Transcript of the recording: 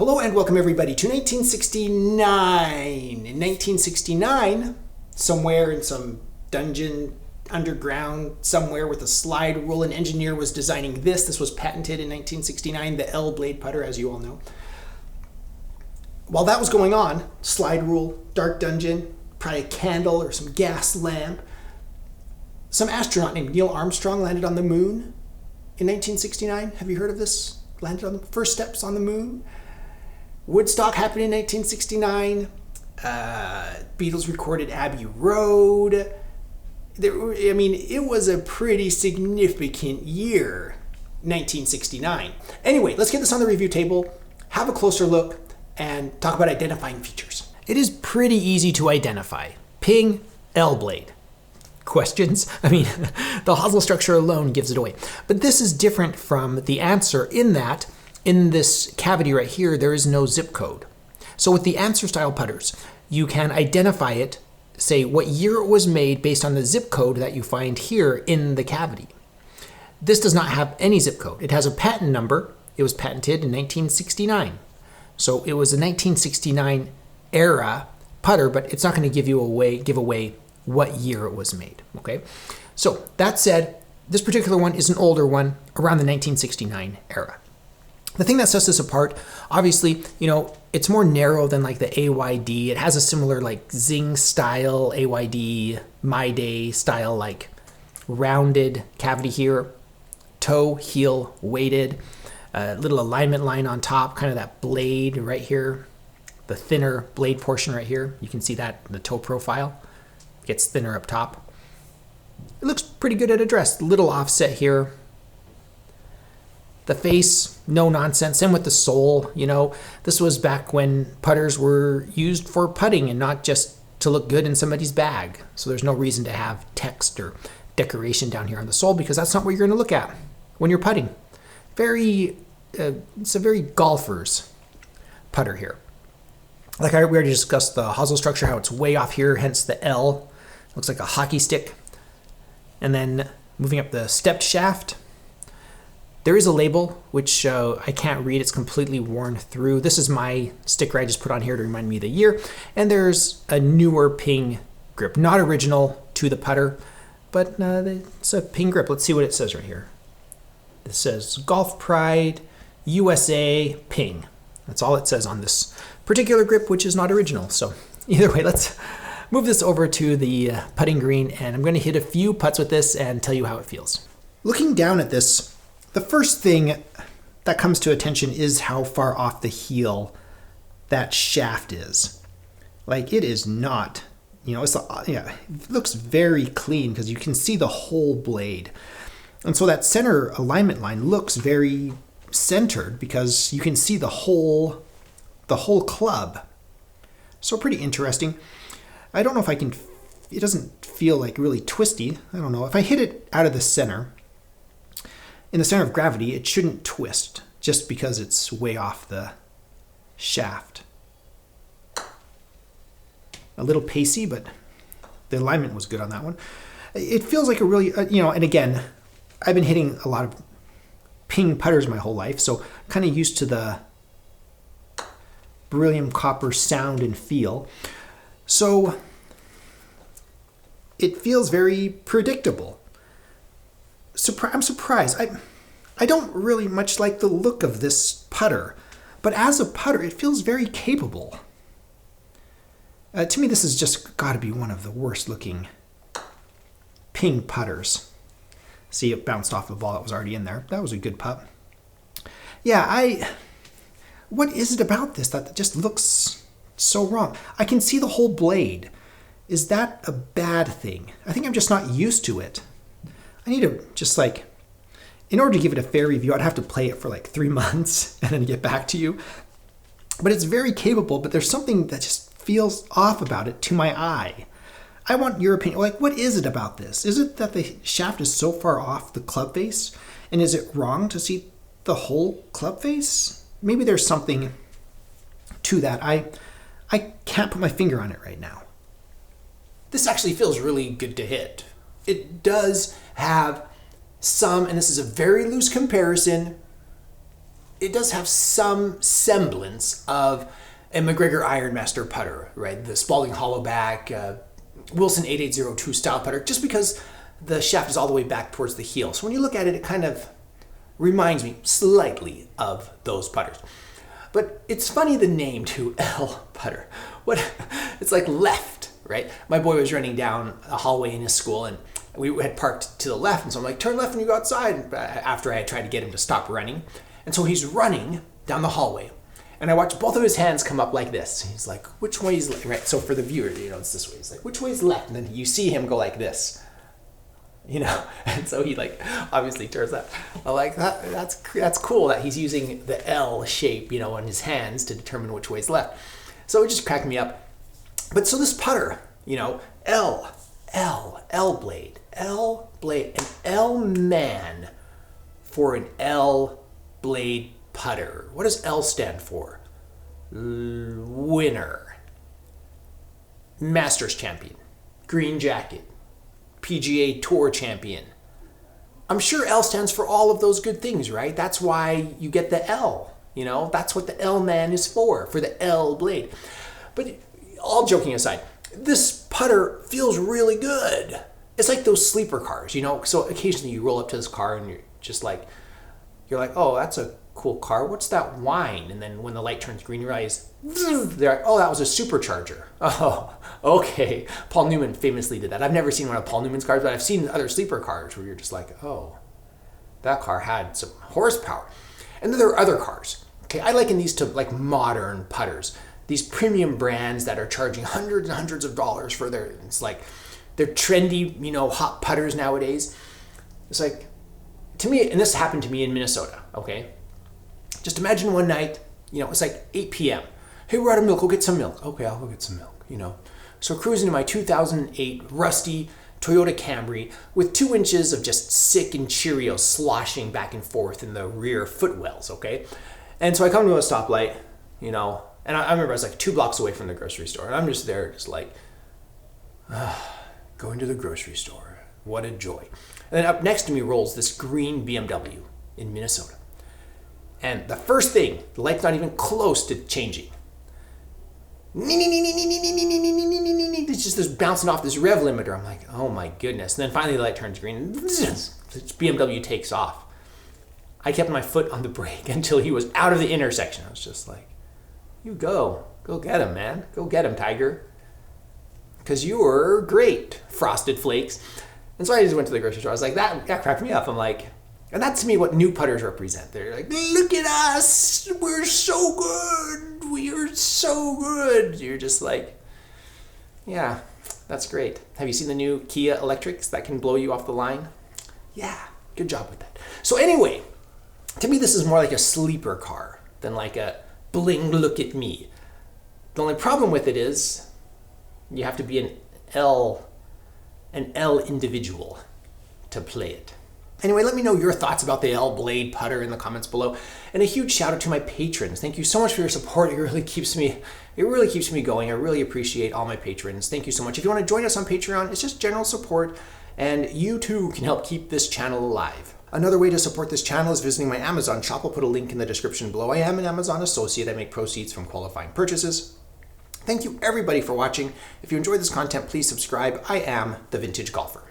Hello and welcome everybody to 1969. In 1969, somewhere in some dungeon underground, somewhere with a slide rule, an engineer was designing this. This was patented in 1969, the L blade putter, as you all know. While that was going on, slide rule, dark dungeon, probably a candle or some gas lamp, some astronaut named Neil Armstrong landed on the moon in 1969. Have you heard of this? Landed on the first steps on the moon. Woodstock happened in 1969. Beatles recorded Abbey Road. It was a pretty significant year, 1969. Anyway, let's get this on the review table, have a closer look, and talk about identifying features. It is pretty easy to identify. Ping, L blade. Questions? The hosel structure alone gives it away. But this is different from the answer in that in this cavity right here, there is no zip code. So with the answer style putters, you can identify it, say what year it was made based on the zip code that you find here in the cavity. This does not have any zip code. It has a patent number. It was patented in 1969. So it was a 1969 era putter, but it's not going to give away what year it was made. Okay. So that said, this particular one is an older one around the 1969 era. The thing that sets this apart, obviously, it's more narrow than like the AYD. It has a similar like Zing style AYD, My Day style, like rounded cavity here, toe, heel, weighted, little alignment line on top, kind of that blade right here, the thinner blade portion right here. You can see that the toe profile gets thinner up top. It looks pretty good at address. Little offset here. The face, no nonsense. Same with the sole. This was back when putters were used for putting and not just to look good in somebody's bag. So there's no reason to have text or decoration down here on the sole because that's not what you're going to look at when you're putting. It's a very golfer's putter here. We already discussed the hosel structure, how it's way off here, hence the L. Looks like a hockey stick. And then moving up the stepped shaft, there is a label, which I can't read. It's completely worn through. This is my sticker I just put on here to remind me of the year. And there's a newer Ping grip, not original to the putter, but it's a Ping grip. Let's see what it says right here. It says Golf Pride, USA, Ping. That's all it says on this particular grip, which is not original. So either way, let's move this over to the putting green, and I'm going to hit a few putts with this and tell you how it feels. Looking down at this, the first thing that comes to attention is how far off the heel that shaft is. It is not, it looks very clean because you can see the whole blade. And so that center alignment line looks very centered because you can see the whole club. So pretty interesting. I don't know if it doesn't feel like really twisty. I don't know. If I hit it out of the center, in the center of gravity, it shouldn't twist just because it's way off the shaft. A little pacey, but the alignment was good on that one. It feels like a really, and again, I've been hitting a lot of Ping putters my whole life, so kind of used to the beryllium copper sound and feel. So it feels very predictable. I'm surprised. I don't really much like the look of this putter, but as a putter, it feels very capable. To me, this has just got to be one of the worst looking Ping putters. See, it bounced off the ball that was already in there. That was a good putt. Yeah, what is it about this that just looks so wrong? I can see the whole blade. Is that a bad thing? I think I'm just not used to it. I need to just in order to give it a fair review, I'd have to play it for 3 months and then get back to you. But it's very capable, but there's something that just feels off about it to my eye. I want your opinion. What is it about this? Is it that the shaft is so far off the club face? And is it wrong to see the whole club face? Maybe there's something to that. I can't put my finger on it right now. This actually feels really good to hit. It does have some, and this is a very loose comparison, it does have some semblance of a McGregor Ironmaster putter, right? The Spalding Hollowback, Wilson 8802 style putter, just because the shaft is all the way back towards the heel. So when you look at it, it kind of reminds me slightly of those putters. But it's funny, the name too, L putter. It's like left, right? My boy was running down a hallway in his school, and we had parked to the left, and so I'm like, turn left when you go outside, after I had tried to get him to stop running. And so he's running down the hallway, and I watch both of his hands come up like this. He's like, which way is left? Right? So for the viewer, it's this way. He's like, which way is left? And then you see him go like this, and so he like obviously turns that. I like that. That's cool that he's using the L shape, on his hands to determine which way is left. So it just cracked me up. But so this putter, L blade, an L man for an L blade putter. What does L stand for? Winner, Masters champion, green jacket, PGA Tour champion. I'm sure L stands for all of those good things, right? That's why you get the L. That's what the L man is for the L blade. But all joking aside, this putter feels really good. It's like those sleeper cars, So occasionally you roll up to this car and you're like, oh, that's a cool car. What's that whine? And then when the light turns green, you realize, they're like, oh, that was a supercharger. Oh, okay. Paul Newman famously did that. I've never seen one of Paul Newman's cars, but I've seen other sleeper cars where you're just like, oh, that car had some horsepower. And then there are other cars. Okay, I liken these to like modern putters. These premium brands that are charging hundreds and hundreds of dollars for they're trendy, hot putters nowadays. It's like, to me, and this happened to me in Minnesota, okay? Just imagine one night, it's like 8 p.m. Hey, we're out of milk, go get some milk. Okay, I'll go get some milk, So cruising in my 2008 rusty Toyota Camry with 2 inches of just sick and Cheerios sloshing back and forth in the rear footwells, okay? And so I come to a stoplight, and I remember I was like 2 blocks away from the grocery store, and I'm just there just like, going to the grocery store, what a joy. And then up next to me rolls this green BMW in Minnesota. And the first thing, the light's not even close to changing. It's just this bouncing off this rev limiter. I'm like, oh my goodness. And then finally the light turns green and this BMW takes off. I kept my foot on the brake until he was out of the intersection. I was just like, you go get him, man. Go get him, Tiger. Because you were great, Frosted Flakes. And so I just went to the grocery store. I was like, that cracked me up. I'm like, and that's to me what new putters represent. They're like, look at us. We're so good. We are so good. You're just like, yeah, that's great. Have you seen the new Kia Electrics that can blow you off the line? Yeah, good job with that. So anyway, to me, this is more like a sleeper car than like a bling, look at me. The only problem with it is you have to be an L individual to play it. Anyway, let me know your thoughts about the L Blade putter in the comments below. And a huge shout out to my patrons. Thank you so much for your support. It really keeps me going. I really appreciate all my patrons. Thank you so much. If you want to join us on Patreon, it's just general support, and you too can help keep this channel alive. Another way to support this channel is visiting my Amazon shop. I'll put a link in the description below. I am an Amazon associate. I make proceeds from qualifying purchases. Thank you everybody for watching. If you enjoyed this content, please subscribe. I am The Vintage Golfer.